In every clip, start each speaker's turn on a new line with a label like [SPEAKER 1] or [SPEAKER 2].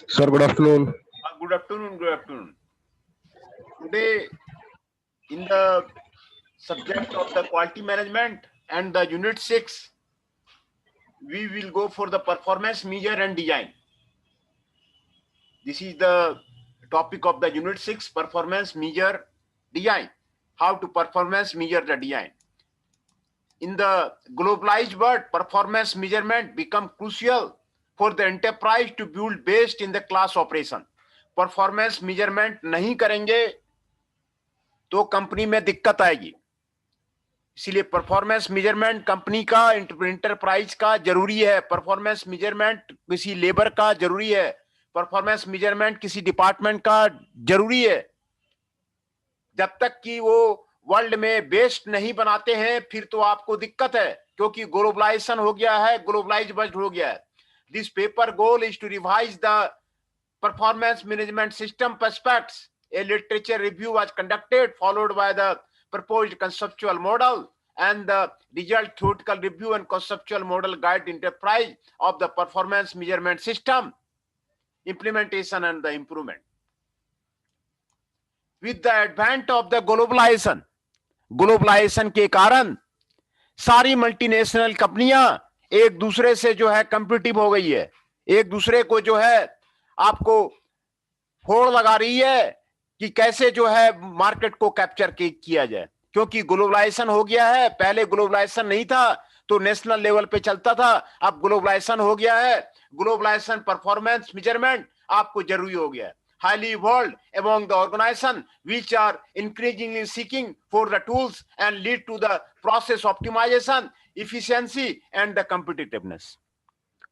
[SPEAKER 1] Sir, good afternoon.
[SPEAKER 2] Good afternoon. Good afternoon. Today, in the subject of the quality management and the unit 6, we will go for the performance measure and design. This is the topic of the unit 6, performance measure design. How to performance measure the design. In the globalized world, performance measurement become crucial for the enterprise to build based in the class operation. Performance measurement नहीं करेंगे तो company में दिक्कत आएगी, इसलिए performance measurement company का enterprise का जरूरी है। परफॉर्मेंस मेजरमेंट किसी लेबर का जरूरी है, परफॉर्मेंस मेजरमेंट किसी डिपार्टमेंट का जरूरी है। जब तक कि वो वर्ल्ड में बेस्ट नहीं बनाते हैं फिर तो आपको दिक्कत है, क्योंकि ग्लोबलाइजेशन हो गया है, ग्लोबलाइज वर्ल्ड हो गया है। This paper goal is to revise the performance management system prospects. A literature review was conducted, followed by the proposed conceptual model and the result theoretical review and conceptual model guide enterprise of the performance measurement system, implementation and the improvement. With the advent of the globalization के कारण सारी multinational कंपनियां एक दूसरे से जो है competitive हो गई है, एक दूसरे को जो है आपको होड़ लगा रही है कि कैसे जो है मार्केट को कैप्चर किया जाए, क्योंकि ग्लोबलाइजेशन हो गया है। पहले ग्लोबलाइजेशन नहीं था तो नेशनल लेवल पे चलता था, अब ग्लोबलाइजेशन हो गया है। ग्लोबलाइजेशन परफॉर्मेंस मेजरमेंट आपको जरूरी हो गया है। Highly evolved among the organization which are increasingly seeking for the tools and lead to the process optimization, efficiency and the competitiveness.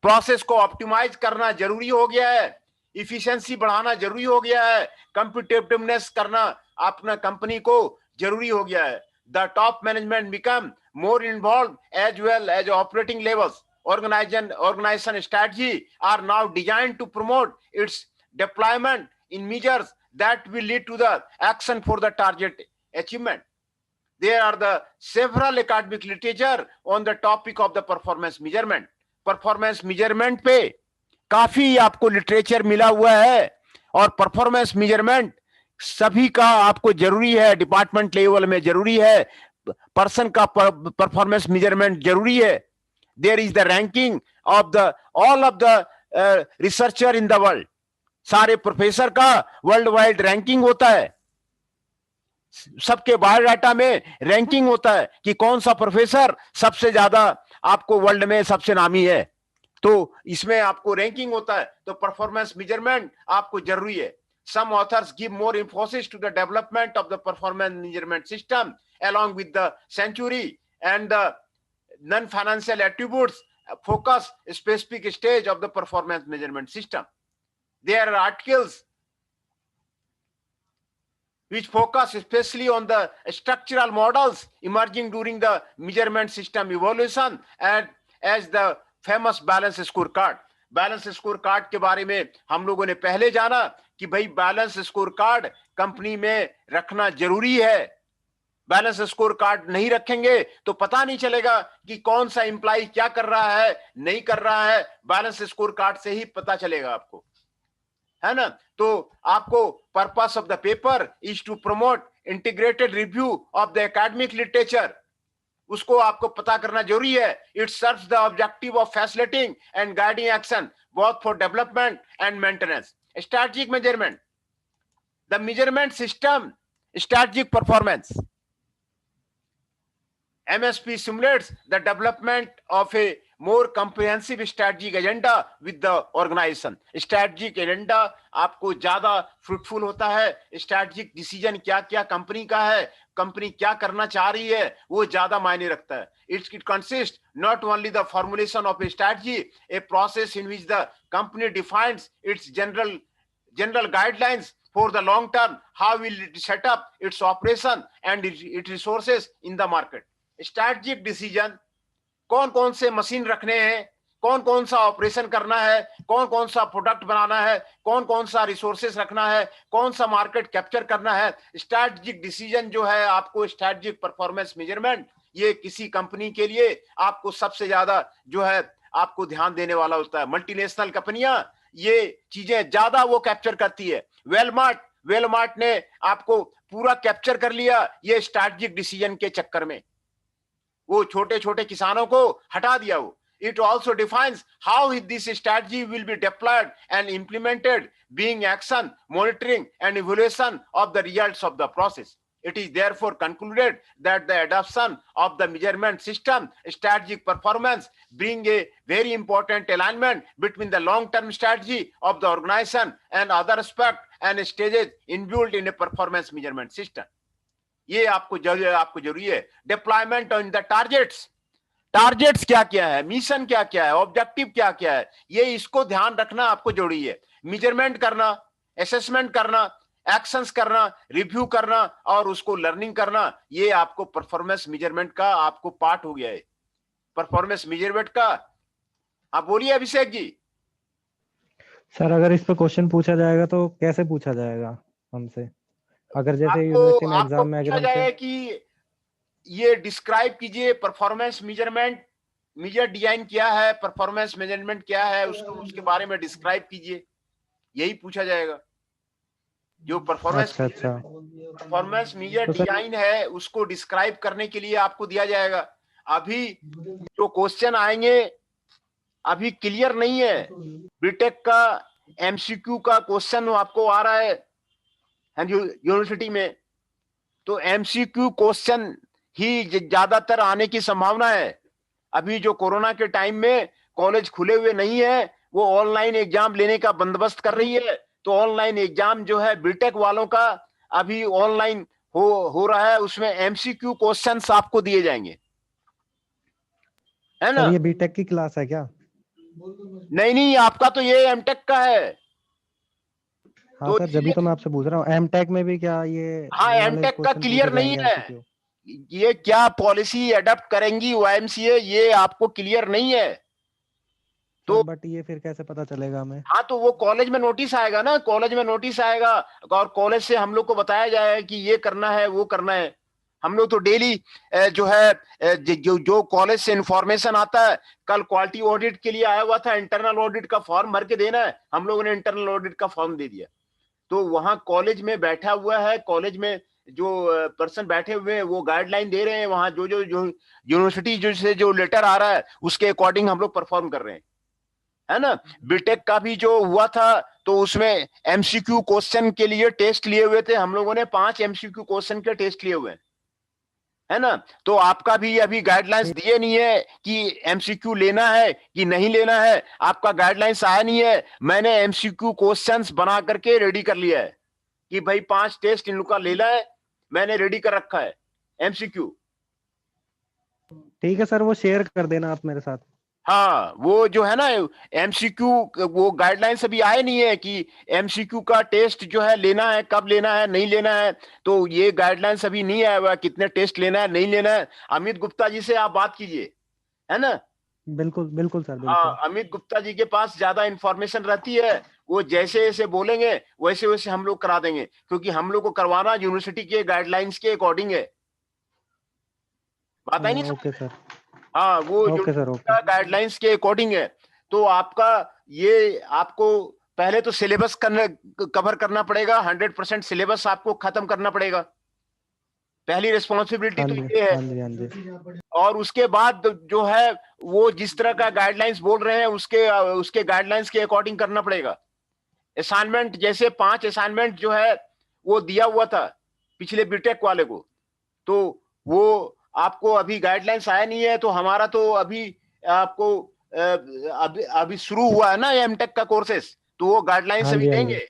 [SPEAKER 2] Process को ऑप्टिमाइज करना जरूरी हो गया है, इफिशिएंसी बढ़ाना जरूरी हो गया है, कॉम्पिटिटिवनेस करना अपना कंपनी को जरूरी हो गया है। The top management become more involve as well as operating levels. organization strategy are now designed to promote its deployment in measures that will lead to the action for the target achievement. There are the several academic literature on the topic of the performance measurement. Performance measurement पे काफी आपको literature मिला हुआ है और performance measurement सभी का आपको जरूरी है, डिपार्टमेंट लेवल में जरूरी है, पर्सन का परफॉर्मेंस मेजरमेंट जरूरी है। There is the ranking of the all of the researcher in the world. सारे प्रोफेसर का वर्ल्ड वाइड रैंकिंग होता है, सबके बायोडाटा में रैंकिंग होता है कि कौन सा प्रोफेसर सबसे ज्यादा आपको वर्ल्ड में सबसे नामी है, तो इसमें आपको रैंकिंग होता है। तो परफॉर्मेंस मेजरमेंट आपको जरूरी है। Some authors give more emphasis to the development of the performance measurement system along with the century and the non-financial attributes focus a specific stage of the performance measurement system. There are articles which focus especially on the structural models emerging during the measurement system evolution and as the famous balance scorecard. Balance score card के बारे में हम लोगों ने पहले जाना कि भाई बैलेंस स्कोर कार्ड कंपनी में रखना जरूरी है। बैलेंस स्कोर कार्ड नहीं रखेंगे तो पता नहीं चलेगा कि कौन सा एम्प्लॉय क्या कर रहा है, नहीं कर रहा है। बैलेंस स्कोर कार्ड से ही पता चलेगा आपको, है ना। तो आपको purpose of the paper is to promote integrated review of the academic literature, उसको आपको पता करना जरूरी है। It serves the objective of facilitating and guiding action both for development and maintenance. Strategic measurement, the measurement system strategic performance. MSP simulates the development of a more comprehensive strategic agenda with the organization. Strategic agenda आपको ज्यादा fruitful होता है। Strategic decision क्या क्या company का है, company क्या करना चाह रही है, वो ज्यादा मायने रखता है। It consists not only the formulation of a strategy, a process in which the company defines its general guidelines for the long term, how will it set up its operation and its resources in the market. Strategic decision, कौन कौन से machine रखने हैं, कौन कौन सा operation करना है, कौन कौन सा प्रोडक्ट बनाना है, कौन कौन सा रिसोर्सेस रखना है, कौन सा मार्केट कैप्चर करना है। स्ट्रैटेजिक डिसीजन जो है आपको स्ट्रैटेजिक परफॉर्मेंस मेजरमेंट, ये किसी कंपनी के लिए आपको सबसे ज्यादा जो है आपको ध्यान देने वाला होता है। मल्टीनेशनल कंपनियां ये चीजें ज्यादा वो कैप्चर करती है। वेलमार्ट ने आपको पूरा कैप्चर कर लिया ये स्ट्रैटेजिक डिसीजन के चक्कर में, वो छोटे छोटे किसानों को हटा दिया। वो it also defines how this strategy will be deployed and implemented, being action, monitoring and evaluation of the results of the process. It is therefore concluded that the adoption of the measurement system strategic performance bring a very important alignment between the long-term strategy of the organization and other aspects and stages inbuilt in a performance measurement system. ये आपको जरूरी है। Deployment on the targets क्या क्या है, mission क्या क्या है, ऑब्जेक्टिव क्या क्या है, ये इसको ध्यान रखना आपको जरूरी है। मेजरमेंट करना, असेसमेंट करना, एक्शंस करना, रिव्यू करना और उसको लर्निंग करना, ये आपको परफॉर्मेंस मेजरमेंट का आपको पार्ट हो गया है। परफॉर्मेंस मेजरमेंट का आप बोलिए अभिषेक जी।
[SPEAKER 1] सर अगर इस पे क्वेश्चन पूछा जाएगा तो कैसे पूछा जाएगा हमसे? अगर जैसे
[SPEAKER 2] आपको
[SPEAKER 1] यूनिवर्सिटी में
[SPEAKER 2] आपको
[SPEAKER 1] एग्जाम में
[SPEAKER 2] पूछा
[SPEAKER 1] अगर
[SPEAKER 2] जाए
[SPEAKER 1] हमसे
[SPEAKER 2] कि ये डिस्क्राइब कीजिए परफॉर्मेंस मेजरमेंट, मेजर डिजाइन क्या है, परफॉर्मेंस मैनेजमेंट क्या है, उसको उसके बारे में डिस्क्राइब कीजिए, यही पूछा जाएगा। जो परफॉर्मेंस मेजर डिजाइन है उसको डिस्क्राइब करने के लिए आपको दिया जाएगा। अभी जो क्वेश्चन आएंगे अभी क्लियर नहीं है। बीटेक का एमसीक्यू का क्वेश्चन आपको आ रहा है यूनिवर्सिटी में, तो एमसीक्यू क्वेश्चन ही ज्यादातर आने की संभावना है। अभी जो कोरोना के टाइम में कॉलेज खुले हुए नहीं है, वो ऑनलाइन एग्जाम लेने का बंदोबस्त कर रही है, तो ऑनलाइन एग्जाम जो है बीटेक वालों का अभी ऑनलाइन हो रहा है, उसमें एमसीक्यू क्वेश्चंस आपको दिए जाएंगे, है ना?
[SPEAKER 1] ये बीटेक की क्लास है क्या?
[SPEAKER 2] नहीं, आपका तो ये एमटेक का है।
[SPEAKER 1] हाँ
[SPEAKER 2] तो
[SPEAKER 1] सर, जब तो मैं आपसे पूछ रहा हूँ एमटेक में भी क्या ये
[SPEAKER 2] हाँ, एमटेक का क्लियर नहीं है, ये क्या पॉलिसी अडॉप्ट करेंगी वाईएमसीए, ये आपको क्लियर नहीं है। तो
[SPEAKER 1] बट ये फिर कैसे पता चलेगा हमें?
[SPEAKER 2] हाँ, तो वो कॉलेज में नोटिस आएगा ना, कॉलेज में नोटिस आएगा और कॉलेज से हम लोग को बताया जाएगा कि ये करना है वो करना है। हम लोग तो डेली जो है जो कॉलेज से इंफॉर्मेशन आता है, कल क्वालिटी ऑडिट के लिए आया हुआ था, इंटरनल ऑडिट का फॉर्म भर के देना है, हम लोगों ने इंटरनल ऑडिट का फॉर्म दे दिया। तो वहां कॉलेज में बैठा हुआ है, कॉलेज में जो पर्सन बैठे हुए हैं वो गाइडलाइन दे रहे हैं, वहां जो यूनिवर्सिटी जो से जो लेटर आ रहा है उसके अकॉर्डिंग हम लोग परफॉर्म कर रहे हैं, है ना? बीटेक का भी जो हुआ था तो उसमें एमसीक्यू क्वेश्चन के लिए टेस्ट लिए हुए थे हम लोगों ने, 5 एमसीक्यू क्वेश्चन के टेस्ट लिए हुए हैं, है ना? तो आपका भी अभी गाइडलाइंस दिए नहीं है कि एमसीक्यू लेना है कि नहीं लेना है, आपका गाइडलाइंस आया नहीं है। मैंने एमसीक्यू क्वेश्चंस बना करके रेडी कर लिया है कि भाई 5 टेस्ट इन लोग का लेना है, मैंने रेडी कर रखा है एमसीक्यू।
[SPEAKER 1] ठीक है सर, वो शेयर कर देना आप मेरे साथ।
[SPEAKER 2] हाँ, वो जो है ना एमसीक्यू, वो गाइडलाइंस अभी आए नहीं है कि एमसीक्यू का टेस्ट जो है लेना है, कब लेना है, नहीं लेना है, तो ये गाइडलाइंस अभी नहीं आया हुआ कितने टेस्ट लेना है, नहीं लेना है। अमित गुप्ता जी से आप बात कीजिए, है ना?
[SPEAKER 1] बिल्कुल बिल्कुल सर, बिल्कुल।
[SPEAKER 2] हाँ, अमित गुप्ता जी के पास ज्यादा इंफॉर्मेशन रहती है, वो जैसे जैसे बोलेंगे वैसे वैसे हम लोग करा देंगे, क्योंकि हम लोग को करवाना यूनिवर्सिटी के गाइडलाइंस के अकॉर्डिंग है। बात आई नहीं?
[SPEAKER 1] Okay sir.
[SPEAKER 2] हाँ, वो गाइडलाइंस के अकॉर्डिंग है। तो आपका ये आपको पहले तो सिलेबस कवर करना पड़ेगा, 100% सिलेबस आपको खत्म करना पड़ेगा, पहली रिस्पॉन्सिबिलिटी तो ये है।
[SPEAKER 1] हाँ जी।
[SPEAKER 2] और उसके बाद जो है वो जिस तरह का गाइडलाइंस बोल रहे हैं उसके गाइडलाइंस के अकॉर्डिंग करना पड़ेगा। असाइनमेंट जैसे 5 असाइनमेंट जो है वो दिया हुआ था पिछले बीटेक वाले को, तो वो आपको अभी गाइडलाइंस आया नहीं है, तो हमारा तो अभी आपको अभी शुरू हुआ है ना एमटेक का कोर्सेस, तो वो गाइडलाइंस अभी देंगे,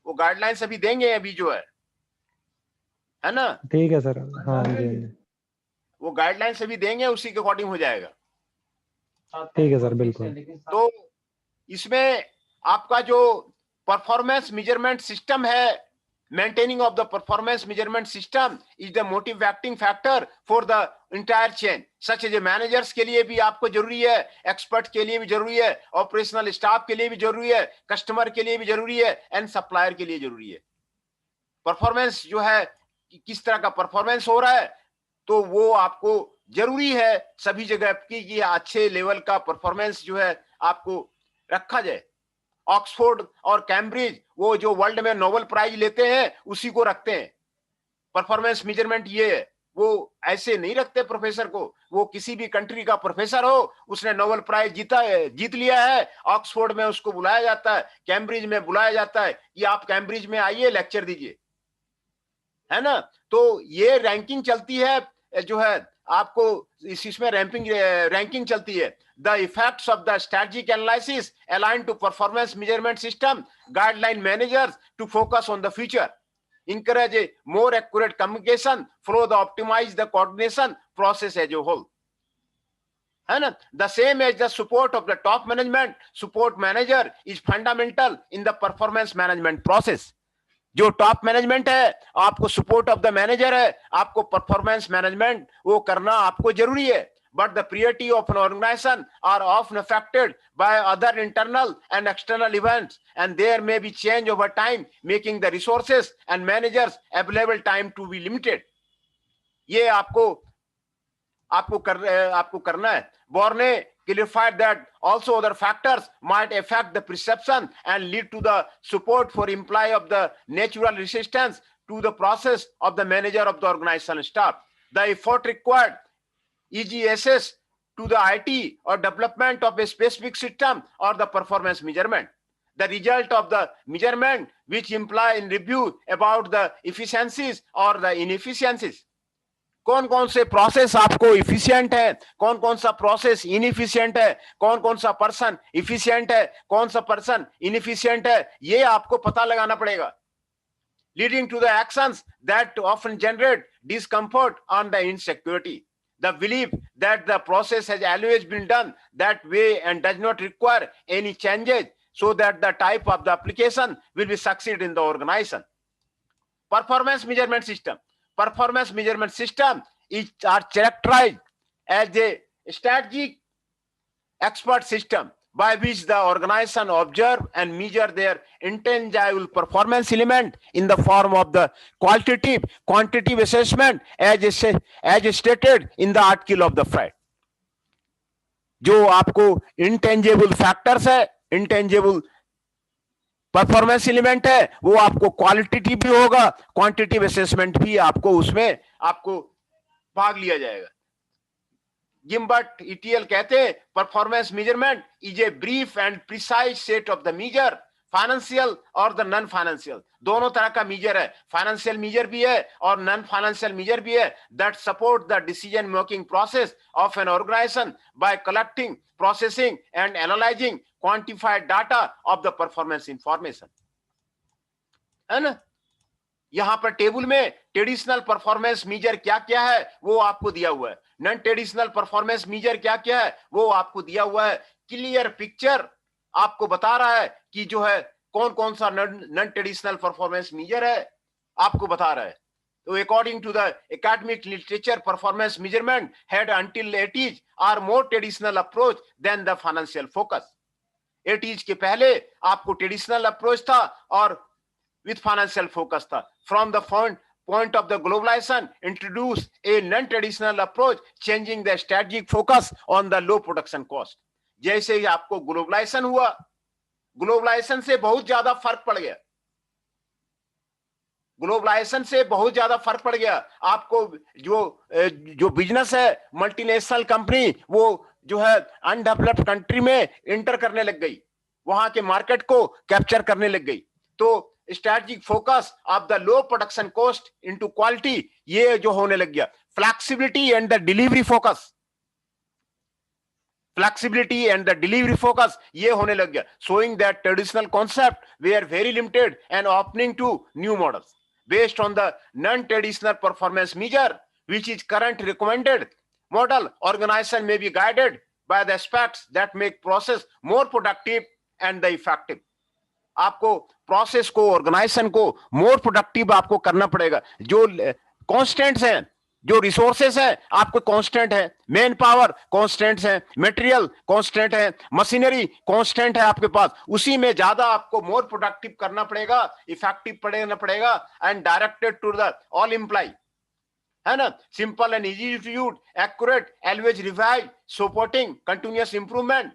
[SPEAKER 2] वो गाइडलाइंस अभी देंगे अभी जो है ना?
[SPEAKER 1] ठीक है सर। हाँ जी,
[SPEAKER 2] वो गाइडलाइंस अभी देंगे, उसी के अकॉर्डिंग हो जाएगा।
[SPEAKER 1] ठीक है सर, बिल्कुल।
[SPEAKER 2] तो इसमें आपका जो परफॉर्मेंस मेजरमेंट सिस्टम है, maintaining of the performance measurement system is the motivating factor for the entire chain, such as managers के लिए भी आपको जरूरी है, एक्सपर्ट के लिए भी जरूरी है, ऑपरेशनल स्टाफ के लिए भी जरूरी है, कस्टमर के लिए भी जरूरी है, एंड सप्लायर के लिए जरूरी है। परफॉर्मेंस जो है किस तरह का परफॉर्मेंस हो रहा है, तो वो आपको जरूरी है सभी जगह की कि अच्छे लेवल का परफॉर्मेंस जो है आपको रखा जाए। ऑक्सफोर्ड और कैम्ब्रिज वो जो वर्ल्ड में नोबेल प्राइज लेते हैं उसी को रखते हैं। परफॉर्मेंस मेजरमेंट ये है, वो ऐसे नहीं रखते प्रोफेसर को। वो किसी भी कंट्री का प्रोफेसर हो, उसने नोबेल प्राइज जीत लिया है, ऑक्सफोर्ड में उसको बुलाया जाता है, कैम्ब्रिज में बुलाया जाता है कि आप कैम्ब्रिज में आइए लेक्चर दीजिए, है ना। तो ये रैंकिंग चलती है जो है आपको इसमें रैंकिंग चलती है। The effects of the strategic analysis align to performance measurement system guideline managers to focus on the future, encourage a more accurate communication flow, the optimize the coordination process as a whole, है ना। the same as the support of the top management, support manager is fundamental in the performance management process। जो top management है, आपको support of the manager है, आपको performance management वो करना आपको जरूरी है। But the priority of an organization are often affected by other internal and external events, and there may be change over time, making the resources and managers available time to be limited। ये आपको करना है। Borne clarified that also other factors might affect the perception and lead to the support for employee of the natural resistance to the process of the manager of the organizational staff। The effort required EGSS to the IT or development of a specific system or the performance measurement, the result of the measurement which imply in review about the efficiencies or the inefficiencies। कौन कौन से process आपको efficient है, कौन कौन सा process inefficient है, कौन कौन सा पर्सन इफिशिएंट है, कौन सा पर्सन इनएफिशिएंट है, ये आपको पता लगाना पड़ेगा। Leading to the actions that often generate discomfort on the insecurity, the belief that the process has always been done that way and does not require any changes, so that the type of the application will be succeed in the organization। Performance measurement system are characterized as a strategic expert system by which the organization observe and measure their intangible performance element in the form of the quantitative assessment as stated in the article of the Fed। जो आपको intangible factors है, intangible performance element है, वो आपको qualitative भी होगा, quantitative assessment भी आपको उसमें आपको भाग लिया जाएगा। गिम्बर्ट इटियल कहते हैं performance measurement is a brief and precise set of the measure, financial और द नॉन फाइनेंशियल, दोनों तरह का मेजर है, फाइनेंशियल मेजर भी है और नॉन फाइनेंशियल मेजर भी है, that support the decision making process of an organization by collecting, processing and analyzing quantified data of the performance information, है ना। यहां पर टेबल में ट्रेडिशनल परफॉर्मेंस मेजर क्या क्या है वो आपको दिया हुआ है, नॉन ट्रेडिशनल परफॉर्मेंस मेजर क्या क्या है वो आपको दिया हुआ है। क्लियर पिक्चर आपको बता रहा है कि जो है कौन कौन सा नॉन ट्रेडिशनल परफॉर्मेंस मेजर है, आपको बता रहा है। तो according to the academic literature, performance measurement had until 80s are more traditional approach than the financial focus. 80s के पहले आपको ट्रेडिशनल अप्रोच था और विथ फाइनेंशियल फोकस था। From the point of the globalization introduce a non-traditional approach, changing the strategic focus on the low production cost। जैसे ही आपको globalisation हुआ, globalisation से बहुत ज्यादा फर्क पड़ गया, ग्लोबलाइजेशन से बहुत ज्यादा फर्क पड़ गया। आपको जो बिजनेस है, मल्टीनेशनल कंपनी वो जो है अनडेवलप्ड कंट्री में इंटर करने लग गई, वहां के मार्केट को कैप्चर करने लग गई। तो strategic focus of the low production cost into quality, ये जो होने लग गया। Flexibility and the delivery focus, flexibility and the delivery focus ये होने लग गया। Showing that traditional concept they are very limited and opening to new models based on the non traditional performance measure which is current recommended model। Organization may be guided by the aspects that make process more productive and the effective। आपको process को, organisation को more productive आपको करना पड़ेगा। जो constants हैं, जो resources हैं आपको कांस्टेंट है, मैन पावर कांस्टेंट्स है, मटेरियल कांस्टेंट है, मशीनरी कांस्टेंट है आपके पास, उसी में ज्यादा आपको मोर प्रोडक्टिव करना पड़ेगा, इफेक्टिव पड़ेगा and directed to the all employee, है ना। Simple and easy to use, accurate, always revise, supporting continuous improvement,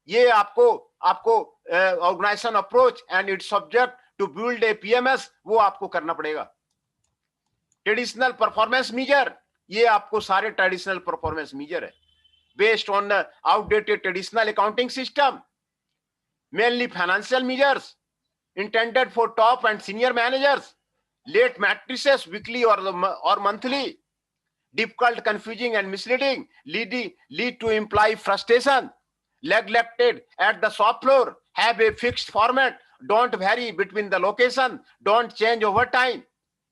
[SPEAKER 2] ये आपको आपको organization approach and its subject to build a PMS, वो आपको करना पड़ेगा। ट्रेडिशनल परफॉर्मेंस मीजर, ये आपको सारे ट्रेडिशनल परफॉर्मेंस मीजर है based on outdated traditional accounting system, mainly financial measures intended for top and senior managers, late matrices weekly or monthly, difficult, confusing and misleading, lead to employee frustration, neglected at the shop floor, have a fixed format, don't vary between the location, don't change over time,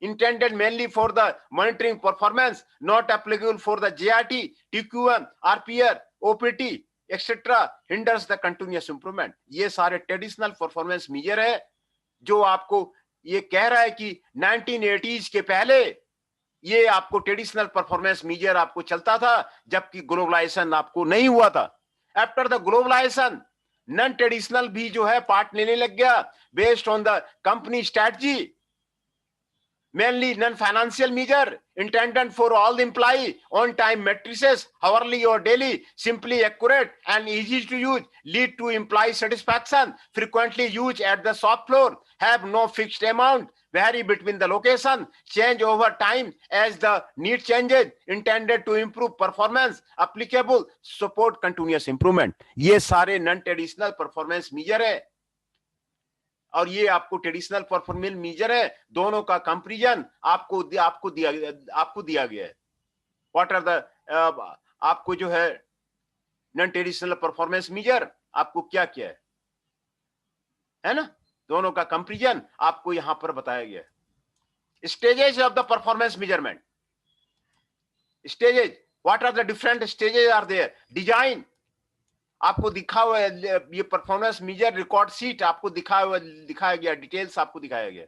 [SPEAKER 2] intended mainly for the monitoring performance, not applicable for the JRT, TQM, RPR, OPT etcetera, hinders the continuous improvement. ये सारे traditional performance measure है जो आपको ये कह रहा है कि 1980s के पहले ये आपको ट्रेडिशनल परफॉर्मेंस मीजर आपको चलता था, जबकि ग्लोबलाइजेशन आपको नहीं हुआ था। After the globalization non traditional भी जो है पार्ट लेने लग गया based on the company strategy, mainly non-financial measure intended for all the employee, on-time matrices, hourly or daily, simply accurate and easy to use, lead to employee satisfaction, frequently used at the shop floor, have no fixed amount, vary between the location, change over time as the need changes, intended to improve performance, applicable, support continuous improvement। ये सारे non-traditional performance measure है और ये आपको traditional performance measure है। दोनों का comparison आपको दिया गया है। व्हाट आर द आपको जो है नॉन ट्रेडिशनल परफॉर्मेंस मीजर आपको क्या क्या है ना, दोनों का कंपैरिजन आपको यहां पर बताया गया है। Stages of the performance measurement, stages, what are the different stages are there. Design आपको दिखा हुआ है, ये परफॉर्मेंस मीजर रिकॉर्ड शीट आपको दिखाया गया, डिटेल्स आपको दिखाया गया।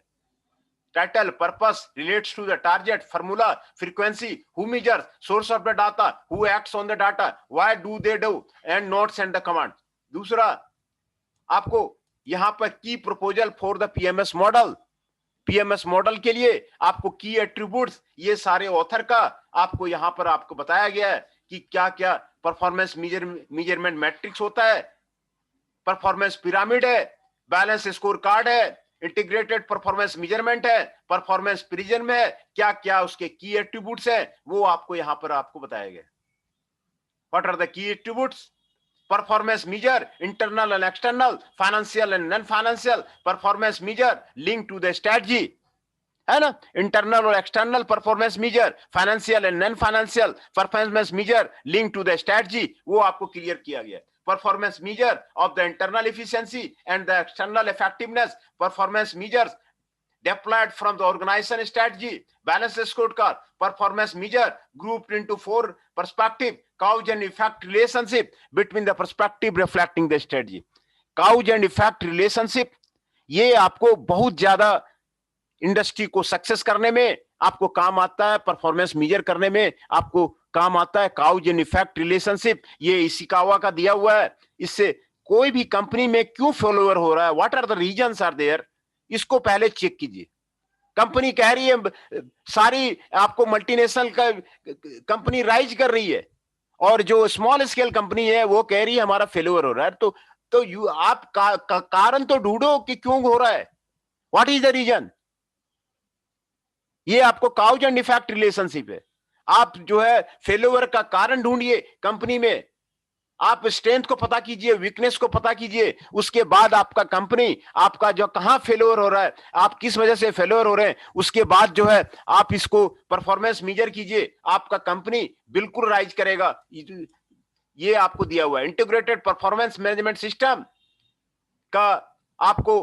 [SPEAKER 2] Title, purpose, relates to the target, formula, frequency, who measures, source of the data, who acts on the data, why do they do, and notes and the command. दूसरा आपको यहां पर key proposal for the PMS model, PMS model के लिए आपको की attributes, ये सारे ऑथर का आपको यहां पर आपको बताया गया है कि क्या क्या परफॉर्मेंस मेजरमेंट मैट्रिक्स होता है, परफॉर्मेंस पिरामिड है, बैलेंस स्कोर कार्ड है, इंटीग्रेटेड परफॉर्मेंस मेजरमेंट है, परफॉर्मेंस प्रिजन में है, क्या क्या उसके की एट्रीब्यूट्स है वो आपको यहां पर आपको बताया गया। What are the key attributes, performance measure, internal and external, financial and non financial performance measure, link to the strategy, है ना, इंटरनल और external performance measure, financial and non financial performance measure, link to the strategy, वो आपको clear किया गया। Performance measure of the internal efficiency and the external effectiveness, performance measures deployed from the organization strategy, balance scorecard, performance measure grouped into 4 perspective, cause and effect relationship between the perspective reflecting the strategy। cause and effect relationship ये आपको बहुत ज्यादा industry को success करने में आपको काम आता है, परफॉर्मेंस मेजर करने में आपको काम आता है। काउज एंड इफेक्ट रिलेशनशिप ये इशिकावा का दिया हुआ है। इससे कोई भी कंपनी में क्यों फेलोवर हो रहा है, what are the reasons are there, इसको पहले चेक कीजिए। कंपनी कह रही है सारी आपको मल्टीनेशनल का कंपनी राइज कर रही है और जो स्मॉल स्केल कंपनी है वो कह रही है हमारा फेलोवर हो रहा है, तो आप कारण तो ढूंढो कि क्यों हो रहा है, व्हाट इज द रीजन। ये आपको काउज एंड इफेक्ट रिलेशनशिप है। आप जो है फेलोवर का कारण ढूंढिए कंपनी में, आप स्ट्रेंथ को पता कीजिए, वीकनेस को पता कीजिए, उसके बाद आपका कंपनी आपका जो कहां फेलोवर हो रहा है, आप किस वजह से फेलोवर हो रहे हैं, उसके बाद जो है आप इसको परफॉर्मेंस मेजर कीजिए, आपका कंपनी बिल्कुल राइज करेगा। ये आपको दिया हुआ है। इंटीग्रेटेड परफॉर्मेंस मैनेजमेंट सिस्टम का आपको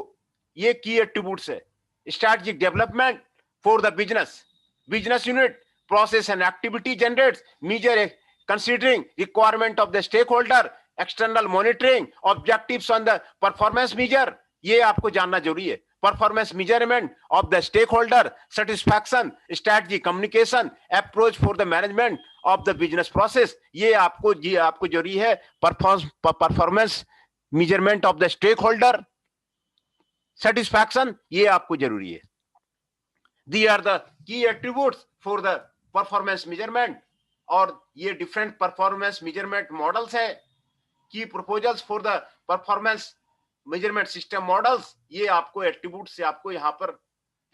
[SPEAKER 2] ये की एट्रीब्यूट्स है। Strategic development for the business unit, process and activity generates measure considering requirement of the stakeholder, external monitoring, objectives on the performance measure, ये आपको जानना जरूरी है। performance measurement of the stakeholder satisfaction, strategy, communication, approach for the management of the business process, ये आपको जरूरी है। performance measurement of the stakeholder satisfaction ये आपको जरूरी है। These are the key attributes for the performance measurement, और ये different performance measurement models है। Key proposals for the performance measurement system models, ये आपको एट्रीब्यूट से आपको यहां पर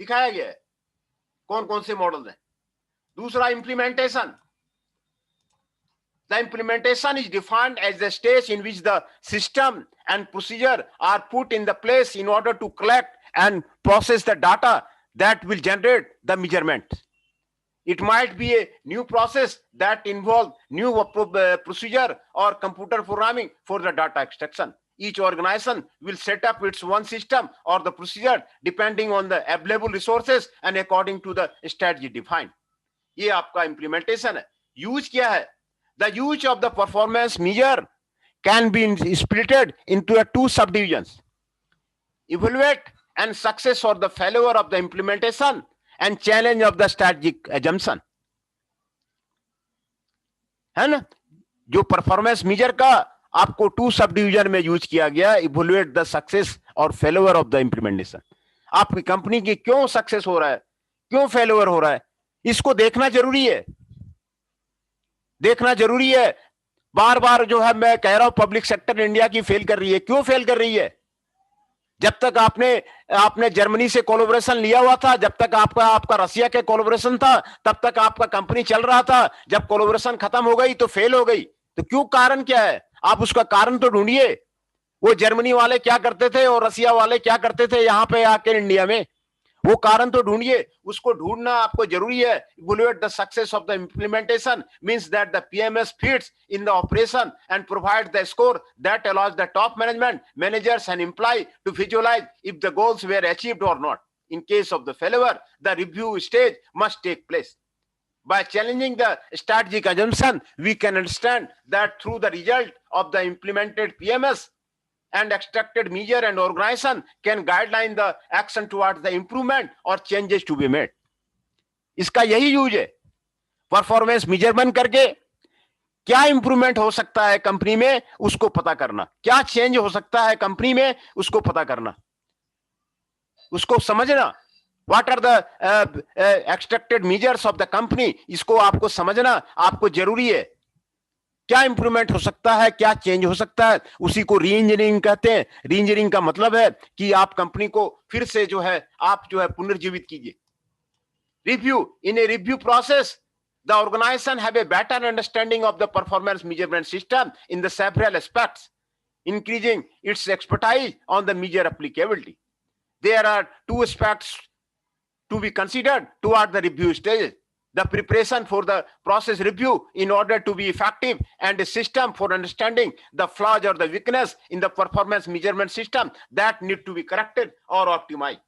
[SPEAKER 2] दिखाया गया है कौन कौन से मॉडल्स हैं। दूसरा implementation, the implementation is defined as the stage in which the system and procedure are put in the place in order to collect and process the data that will generate the measurement. It might be a new process that involves new procedure or computer programming for the data extraction. Each organization will set up its own system or the procedure depending on the available resources and according to the strategy defined. ये आपका implementation है। Use क्या है? The use of the performance measure can be splitted into two subdivisions: evaluate and success or the failure of the implementation, and challenge of the strategic assumption. है ना? जो performance major का आपको to sub division में use किया गया, इवोल्यूएट the success और failure of the implementation. आपकी कंपनी की क्यों सक्सेस हो रहा है, क्यों फेलियर हो रहा है, इसको देखना जरूरी है, देखना जरूरी है। बार बार जो है मैं कह रहा हूं पब्लिक सेक्टर इंडिया की फेल कर रही है। क्यों फेल कर रही है? जब तक आपने जर्मनी से कोलैबोरेशन लिया हुआ था, जब तक आपका रसिया के कोलैबोरेशन था, तब तक आपका कंपनी चल रहा था। जब कोलैबोरेशन खत्म हो गई तो फेल हो गई। तो क्यों, कारण क्या है? आप उसका कारण तो ढूंढिए। वो जर्मनी वाले क्या करते थे और रसिया वाले क्या करते थे यहां पे आके इंडिया में, वो कारण तो ढूंढिए। उसको ढूंढना आपको जरूरी है। Evaluate the success of the implementation means that the PMS fits in the operation and provides the score that allows the top managers and employees to visualize if the goals were achieved or not. In case of the failure, the review stage must take place. By challenging the strategic assumption, we can understand that through the result of the implemented PMS and extracted measure and organization can guideline the action towards the improvement or changes to be made. इसका यही use है। Performance measurement करके क्या improvement हो सकता है company में, उसको पता करना। क्या चेंज हो सकता है कंपनी में, उसको पता करना, उसको समझना। What are the extracted measures of the company, इसको आपको समझना आपको जरूरी है। क्या इंप्रूवमेंट हो सकता है, क्या चेंज हो सकता है, उसी को री इंजीनियरिंग कहते हैं। री इंजीनियरिंग का मतलब है कि आप कंपनी को फिर से जो है आप जो है पुनर्जीवित कीजिए। Review, in a review process the organisation have a better understanding of the performance measurement system in the several aspects, increasing its expertise on the measure applicability. There are two aspects to be considered toward the review stages: the preparation for the process review in order to be effective, and a system for understanding the flaws or the weakness in the performance measurement system that need to be corrected or optimized.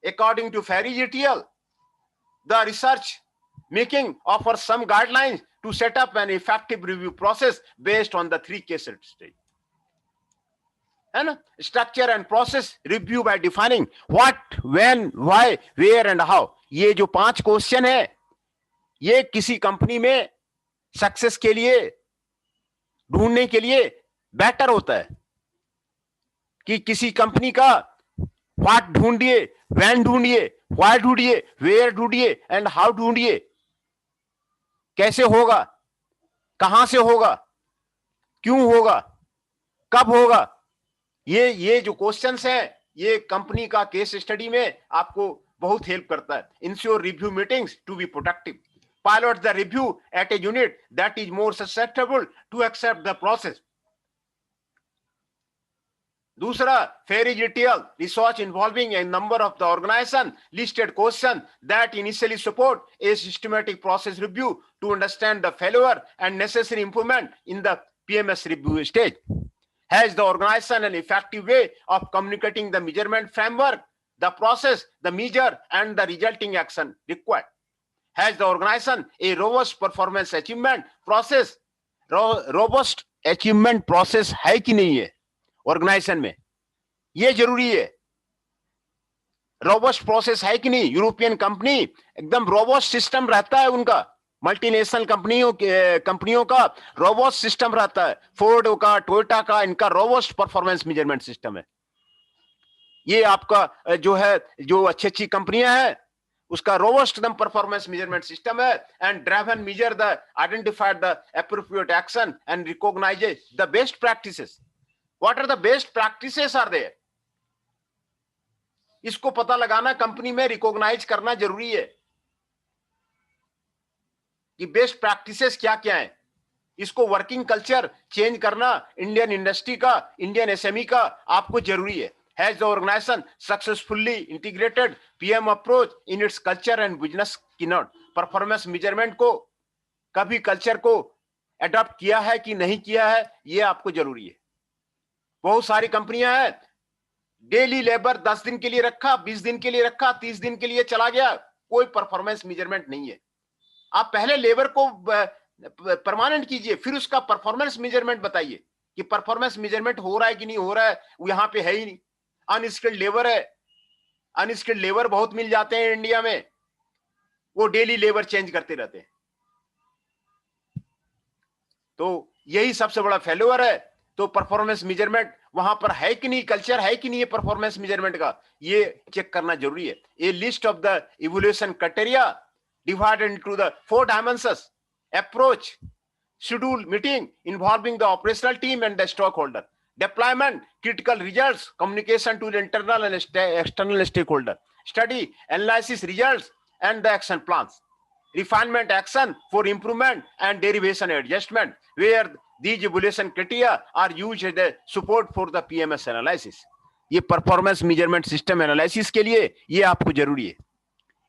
[SPEAKER 2] According to Ferry ETL, the research making offers some guidelines to set up an effective review process based on the three case stages. है ना? Structure and process review by defining what, when, why, where and how. ये जो 5 question है, ये किसी company में success के लिए ढूंढने के लिए बेटर होता है कि किसी कंपनी का व्हाट ढूंढिए, व्हेन ढूंढिए, व्हाई ढूंढिए, वेयर ढूंढिए एंड हाउ ढूंढिए। कैसे होगा, कहां से होगा, क्यों होगा, कब होगा। ये जो क्वेश्चंस हैं, ये कंपनी का केस स्टडी में आपको बहुत हेल्प करता है। Ensure review meetings to be productive, pilot the review at a unit that is more susceptible to accept the process. दूसरा, Ferry ETL research involving a number of the organisation listed question that initially support a systematic process review to understand the failure and necessary improvement in the PMS review stage. Has the organization an effective way of communicating the measurement framework, the process, the measure, and the resulting action required? Has the organization a robust performance achievement process? Robust achievement process है कि नहीं है organisation में, ये जरूरी है। Robust process है कि नहीं। यूरोपियन कंपनी एकदम रोबस्ट सिस्टम रहता है उनका, मल्टीनेशनल कंपनियों का रोबस्ट सिस्टम रहता है। फोर्ड का, टोयोटा का, इनका रोबस्ट परफॉर्मेंस मेजरमेंट सिस्टम है। ये आपका जो है, जो अच्छी कंपनियां हैं, उसका रोबस्ट एकदम परफॉर्मेंस मेजरमेंट सिस्टम है। And drive and measure the identified the appropriate action and recognise the best practices. What are the best practices are there, इसको पता लगाना, कंपनी में रिकॉग्नाइज करना जरूरी है कि बेस्ट प्रैक्टिसेस क्या क्या है। इसको वर्किंग कल्चर चेंज करना इंडियन इंडस्ट्री का, इंडियन एसएमई का आपको जरूरी है। Has the organisation successfully integrated PM approach in its culture and business keynote, performance measurement को कभी कल्चर को अडॉप्ट किया है कि नहीं किया है, ये आपको जरूरी है। बहुत सारी कंपनियां हैं, डेली लेबर 10 दिन के लिए रखा, 20 दिन के लिए रखा, 30 दिन के लिए चला गया, कोई परफॉर्मेंस मेजरमेंट नहीं है। आप पहले लेबर को परमानेंट कीजिए, फिर उसका परफॉर्मेंस मेजरमेंट बताइए कि परफॉर्मेंस मेजरमेंट हो रहा है कि नहीं हो रहा है। वो यहां पे है ही नहीं, अनस्किल्ड लेबर है, अनस्किल्ड लेबर बहुत मिल जाते हैं इंडिया में, वो डेली लेबर चेंज करते रहते हैं। तो यही सबसे बड़ा फेल्योर है। तो परफॉर्मेंस मेजरमेंट वहां पर है कि नहीं, कल्चर है कि नहीं है परफॉर्मेंस मेजरमेंट का, ये चेक करना जरूरी है। A list of the evolution criteria divided into the 4 dimensions: approach, schedule meeting involving the operational team and the stockholder, deployment, critical results, communication to the internal and external stakeholder, study, analysis results and the action plans, refinement, action for improvement and derivation adjustment, where these evaluation criteria are used as the support for the PMS analysis. ये performance measurement system analysis के लिए ये आपको जरूरी है।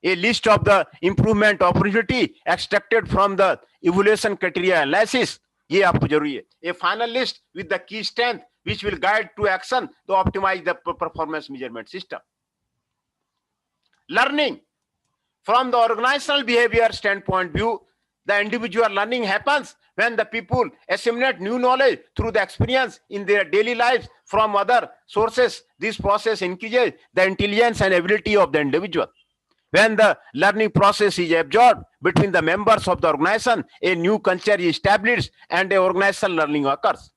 [SPEAKER 2] A list of the improvement opportunity extracted from the evaluation criteria analysis, ये आपको जरूरी है। A final list with the key strength which will guide to action to optimize the performance measurement system. Learning from the organizational behavior standpoint view, the individual learning happens when the people assimilate new knowledge through the experience in their daily lives from other sources. This process increases the intelligence and ability of the individual. When the learning process is absorbed between the members of the organization, a new culture is established and a organizational learning occurs.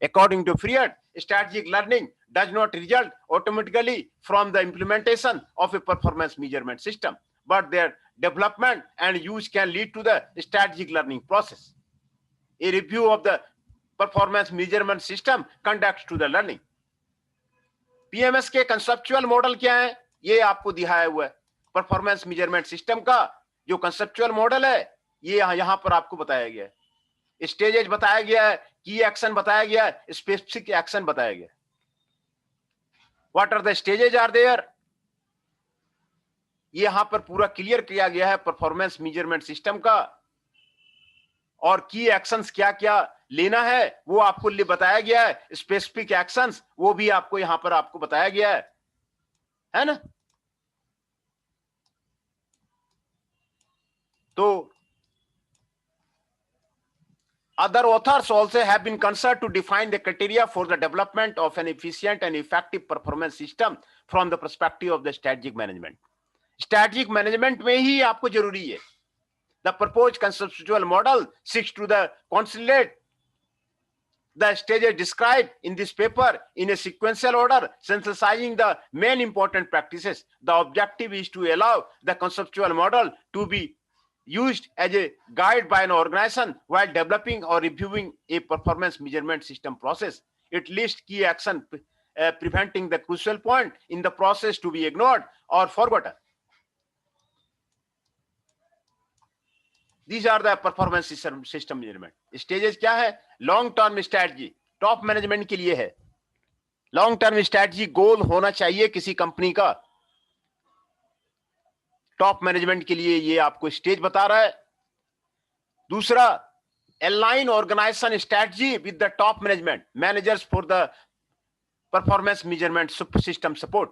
[SPEAKER 2] According to Freud, strategic learning does not result automatically from the implementation of a performance measurement system, but their development and use can lead to the strategic learning process. A review of the performance measurement system conducts to the learning. PMS के conceptual model क्या है, ये आपको दिखाया हुआ है। Performance measurement system का जो कंसेप्चुअल मॉडल है, ये यहां पर आपको बताया गया है। स्टेजेस बताया गया है, की एक्शन बताया गया है, स्पेसिफिक एक्शन बताया गया है। What are the stages are there, ये यहां पर पूरा क्लियर किया गया है परफॉर्मेंस मेजरमेंट सिस्टम का, और की एक्शंस क्या क्या लेना है वो आपको बताया गया है। स्पेसिफिक एक्शंस वो भी आपको यहां पर आपको बताया गया है ना। So, other authors also have been concerned to define the criteria for the development of an efficient and effective performance system from the perspective of the strategic management. Strategic management में ही आपको जरूरी है। The proposed conceptual model seeks to the consolidate the stages described in this paper in a sequential order, synthesizing the main important practices. The objective is to allow the conceptual model to be used as a guide by an organization while developing or reviewing a performance measurement system process. It lists key action preventing the crucial point in the process to be ignored or forgotten. These are the performance system measurement stages. क्या है? Long term strategy top management के लिए है। Long term strategy गोल होना चाहिए किसी company का, top management के लिए ये आपको स्टेज बता रहा है। दूसरा, align organisation strategy with the top management managers for the performance measurement system support.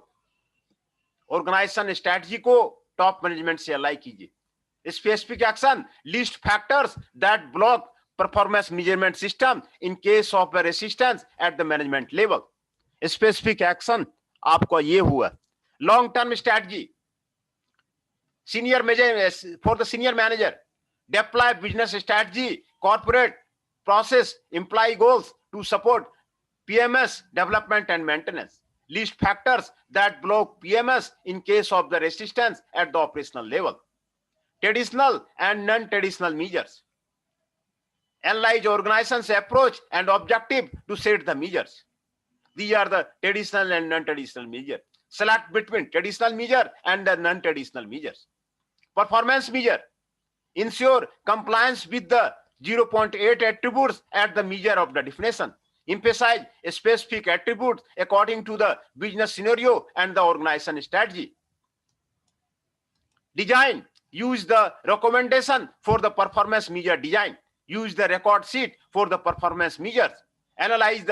[SPEAKER 2] Organisation strategy को टॉप मैनेजमेंट से अलाइन कीजिए। Specific action list factors that block performance measurement system in case of resistance at the management level. Specific action आपको ये हुआ। Long term strategy senior manager for the senior manager, deploy business strategy, corporate process, employee goals to support PMS development and maintenance. List factors that block PMS in case of the resistance at the operational level. Traditional and non-traditional measures. Analyze organization's approach and objective to set the measures. These are the traditional and non-traditional measures. Select between traditional measure and the non-traditional measures. Performance measure. Ensure compliance with the 0.8 attributes at the measure of the definition. Emphasize specific attributes according to the business scenario and the organization strategy. Design. Use the recommendation for the performance measure design. Use the record sheet for the performance measures. Analyze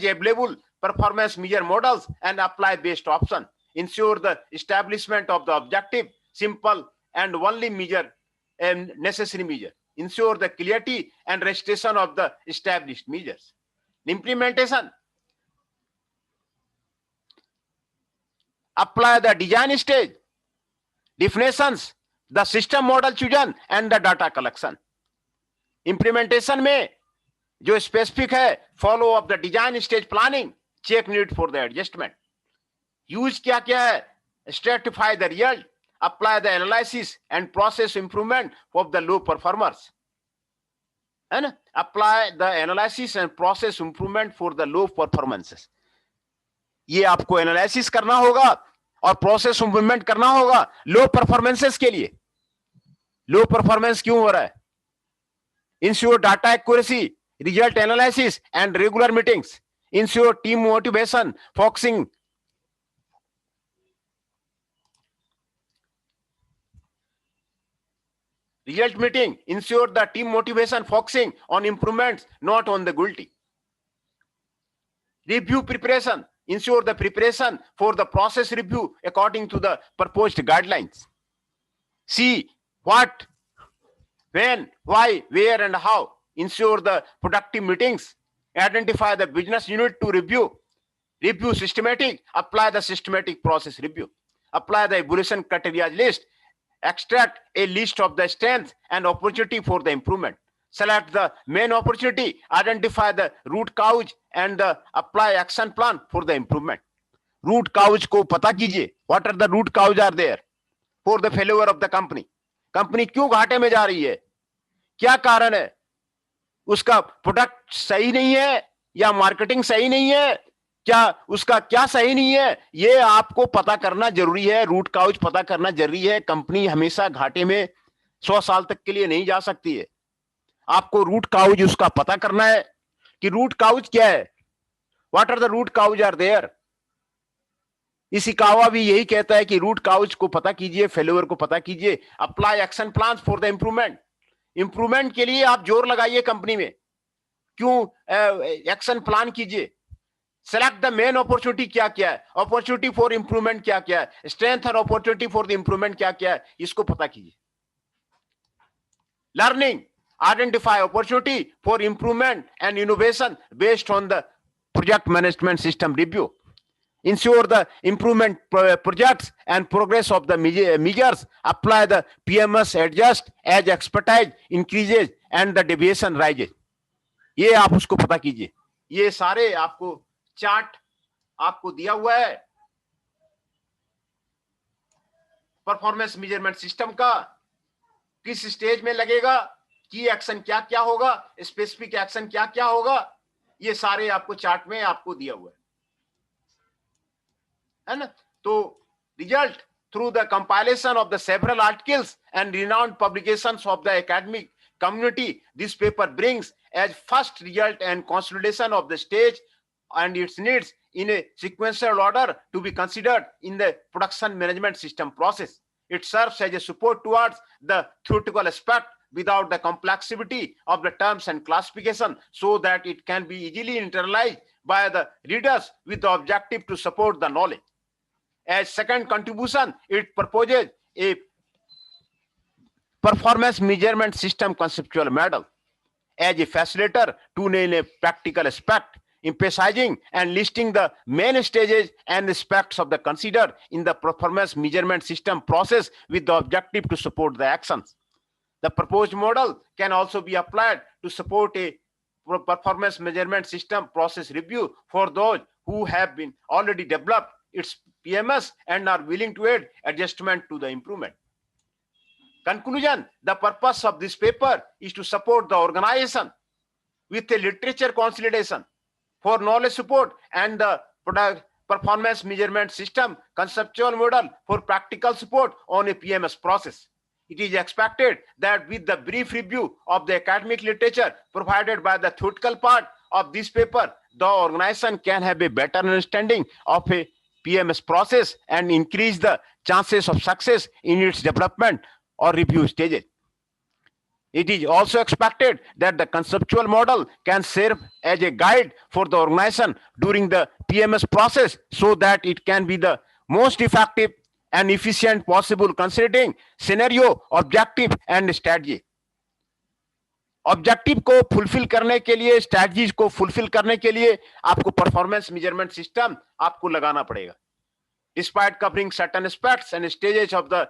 [SPEAKER 2] available performance measure models and apply best option. Ensure the establishment of the objective, simple and only measure and necessary measure. Ensure the clarity and restoration of the established measures. Implementation. Apply the design stage, definitions, the system model chosen and the data collection. Implementation में जो specific है, follow up the design stage planning, check need for the adjustment. Use क्या क्या है, stratify the result, apply the analysis and process improvement of the low performers. है ना? Apply the analysis and process improvement for the low performances. ये आपको analysis करना होगा और प्रोसेस इंप्रूवमेंट करना होगा लो परफॉर्मेंसेस के लिए. लो परफॉर्मेंस क्यों हो रहा है? Ensure data accuracy, result analysis and regular meetings. Ensure team motivation, focusing. Result meeting. Ensure the team motivation, focusing on improvements, not on the guilty. Review preparation. Ensure the preparation for the process review according to the proposed guidelines. See what, when, why, where, and how. Ensure the productive meetings. Identify the business unit to review. Review systematic. Apply the systematic process review. Apply the evaluation criteria list. Extract a list of the strengths and opportunity for the improvement. Select the main opportunity, identify the root cause and apply action plan for the improvement. Root cause को पता कीजिए. What are the root cause are there for the failure of the company? Company क्यों घाटे में जा रही है? क्या कारण है? उसका प्रोडक्ट सही नहीं है या मार्केटिंग सही नहीं है? क्या उसका क्या सही नहीं है? ये आपको पता करना जरूरी है. रूट काउज पता करना जरूरी है. कंपनी हमेशा घाटे में 100 साल तक के लिए नहीं जा सकती है. आपको रूट काउज उसका पता करना है कि रूट काउज क्या है. What are the root cause are there. Ishikawa भी यही कहता है कि रूट काउज को पता कीजिए, फेल्योर को पता कीजिए. Apply action plan for the improvement. Improvement के लिए आप जोर लगाइए कंपनी में. क्यों एक्शन प्लान कीजिए. सेलेक्ट द मेन अपॉर्चुनिटी क्या क्या है, अपॉर्चुनिटी फॉर इंप्रूवमेंट क्या क्या है, स्ट्रेंथ और अपॉर्चुनिटी फॉर द इंप्रूवमेंट क्या क्या है, इसको पता कीजिए. Learning. Identify opportunity for improvement and innovation based on the project management system review. Ensure the improvement projects and progress of the measures. Apply the PMS adjust as expertise increases and the deviation rises. ये आप उसको पता कीजिए. ये सारे आपको chart आपको दिया हुआ है परफॉर्मेंस मेजरमेंट सिस्टम का. किस स्टेज में लगेगा, की एक्शन क्या क्या होगा, स्पेसिफिक एक्शन क्या क्या होगा, ये सारे आपको चार्ट में आपको दिया हुआ है ना. तो result through the compilation of the several articles and renowned publications of the academic community, this paper brings as first result and consolidation of the stage and its needs in a sequential order to be considered in the production management system process. It serves as a support towards the theoretical aspect without the complexity of the terms and classification, so that it can be easily internalized by the readers with the objective to support the knowledge. As second contribution, it proposes a performance measurement system conceptual model as a facilitator to nail a practical aspect, emphasizing and listing the main stages and aspects of the considered in the performance measurement system process with the objective to support the actions. The proposed model can also be applied to support a performance measurement system process review for those who have been already developed its PMS and are willing to add adjustment to the improvement. Conclusion: the purpose of this paper is to support the organization with a literature consolidation for knowledge support and the product performance measurement system conceptual model for practical support on a PMS process. It is expected that with the brief review of the academic literature provided by the theoretical part of this paper, the organization can have a better understanding of a PMS process and increase the chances of success in its development or review stages. It is also expected that the conceptual model can serve as a guide for the organization during the PMS process so that it can be the most effective and efficient possible considering scenario, objective and strategy. Objective को fulfil करने के लिए, strategies को fulfil करने के लिए आपको performance measurement system आपको लगाना पड़ेगा. Despite covering certain aspects and stages of the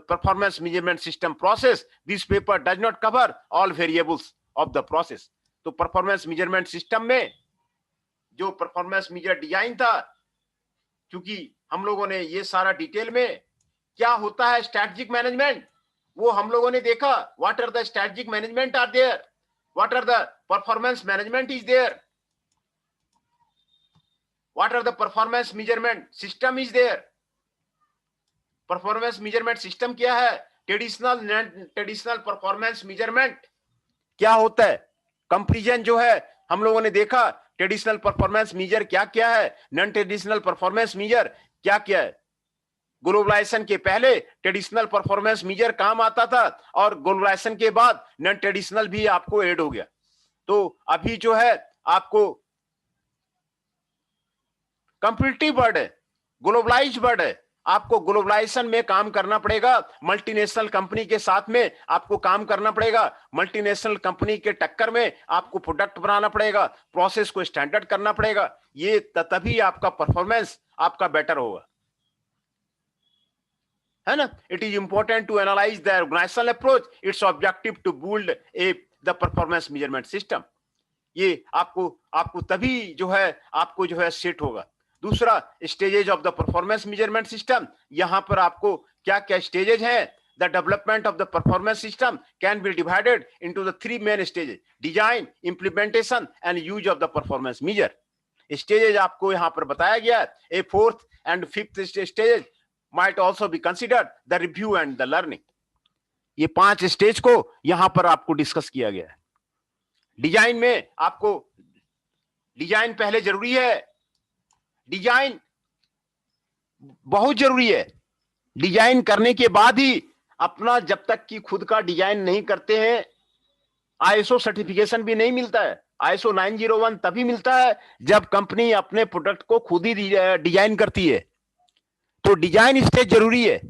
[SPEAKER 2] performance measurement system process, this paper does not cover all variables of the process. तो परफॉर्मेंस मेजरमेंट सिस्टम में जो परफॉर्मेंस मेजर डिजाइन था, क्योंकि हम लोगों ने ये सारा डिटेल में क्या होता है स्ट्रैटेजिक मैनेजमेंट, वो हम लोगों ने देखा. What are the strategic management are there, what are the performance management is there, what are the performance measurement system is there. Performance measurement system क्या है, traditional non traditional performance measurement क्या होता है, कंपैरिजन जो है हम लोगों ने देखा. ट्रेडिशनल परफॉर्मेंस मेजर क्या क्या है, नॉन ट्रेडिशनल परफॉर्मेंस मेजर क्या क्या है. ग्लोबलाइजेशन के पहले ट्रेडिशनल परफॉर्मेंस मेजर काम आता था और ग्लोबलाइजेशन के बाद नॉन ट्रेडिशनल भी आपको ऐड हो गया. तो अभी जो है आपको कंपीटिटिव वर्ल्ड है, ग्लोबलाइज्ड वर्ल्ड है, आपको ग्लोबलाइजेशन में काम करना पड़ेगा. मल्टीनेशनल कंपनी के साथ में आपको काम करना पड़ेगा. मल्टीनेशनल कंपनी के टक्कर में आपको प्रोडक्ट बनाना पड़ेगा, प्रोसेस को स्टैंडर्ड करना पड़ेगा. ये तभी आपका परफॉर्मेंस आपका बेटर होगा, है ना. It is important to analyse the organisational approach, its objective to build the performance measurement system. ये आपको तभी जो है आपको जो है सेट होगा. दूसरा, stages of the performance measurement system. यहां पर आपको क्या क्या स्टेजेज हैं. The development of the performance system can be divided into the 3 main stages: design, implementation and use of the performance measure. Stages आपको यहां पर बताया गया है. A fourth and fifth stages might also be considered the review and the learning. ये 5 stage को यहां पर आपको डिस्कस किया गया है. डिजाइन में आपको डिजाइन पहले जरूरी है, डिजाइन बहुत जरूरी है. डिजाइन करने के बाद ही अपना, जब तक कि खुद का डिजाइन नहीं करते हैं, आईएसओ सर्टिफिकेशन भी नहीं मिलता है. आईएसओ 901 तभी मिलता है जब कंपनी अपने प्रोडक्ट को खुद ही डिजाइन करती है. तो डिजाइन स्टेज जरूरी है.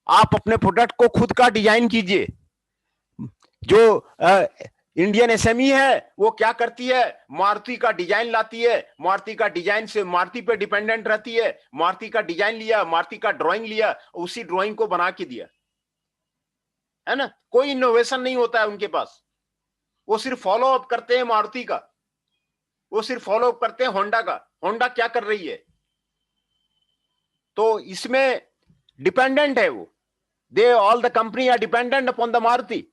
[SPEAKER 2] आप अपने प्रोडक्ट को खुद का डिजाइन कीजिए. जो इंडियन एसएमई है वो क्या करती है, मारुति का डिजाइन लाती है, मारुति का डिजाइन से मारुति पे डिपेंडेंट रहती है. मारुति का डिजाइन लिया, मारुति का ड्राइंग लिया, उसी ड्राइंग को बना के दिया, है ना. कोई इनोवेशन नहीं होता है उनके पास. वो सिर्फ फॉलो अप करते हैं मारुति का, वो सिर्फ फॉलो अप करते हैं होंडा का. होंडा क्या कर रही है, तो इसमें डिपेंडेंट है वो. They all the company are dependent upon the Maruti.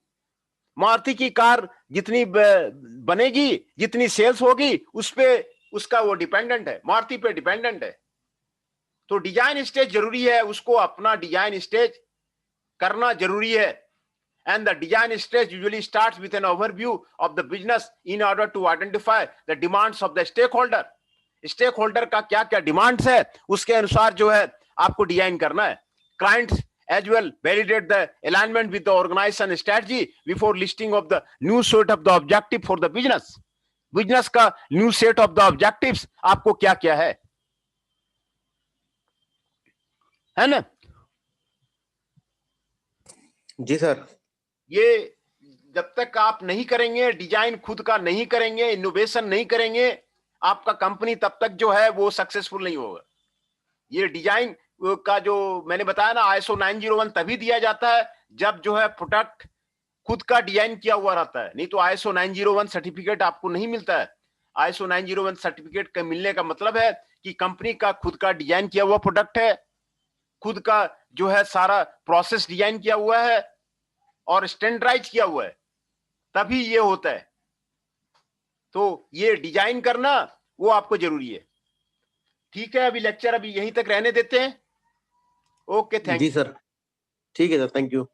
[SPEAKER 2] Maruti की कार जितनी बनेगी, जितनी सेल्स होगी, उस पे उसका वो डिपेंडेंट है, मारुति पे डिपेंडेंट है. तो डिजाइन स्टेज जरूरी है, उसको अपना डिजाइन स्टेज करना जरूरी है. And the design stage usually starts with an overview of the business in order to identify the demands of the stakeholder. Stakeholder का क्या क्या डिमांड्स है, उसके अनुसार जो है आपको डिजाइन करना है. Clients as well validate the alignment with the organization strategy before listing of the new set of the objective for the business. Business का new set of the objectives आपको क्या क्या है ना.
[SPEAKER 3] जी सर.
[SPEAKER 2] ये जब तक आप नहीं करेंगे, डिजाइन खुद का नहीं करेंगे, इनोवेशन नहीं करेंगे, आपका कंपनी तब तक जो है वो सक्सेसफुल नहीं होगा. ये डिजाइन का जो मैंने बताया ना, आईएसओ 901 तभी दिया जाता है जब जो है प्रोडक्ट खुद का डिजाइन किया हुआ रहता है. नहीं तो आईएसओ 901 सर्टिफिकेट आपको नहीं मिलता है. आईएसओ 901 सर्टिफिकेट का मिलने का मतलब है कि कंपनी का खुद का डिजाइन किया हुआ प्रोडक्ट है, खुद का जो है सारा प्रोसेस डिजाइन किया हुआ है और स्टैंडर्डाइज किया हुआ है, तभी ये होता है. तो ये डिजाइन करना वो आपको जरूरी है। ठीक है, अभी लेक्चर अभी यहीं तक रहने देते हैं। Okay, thank
[SPEAKER 3] ji
[SPEAKER 2] you.
[SPEAKER 3] Sir, ठीक है सर, थैंक यू।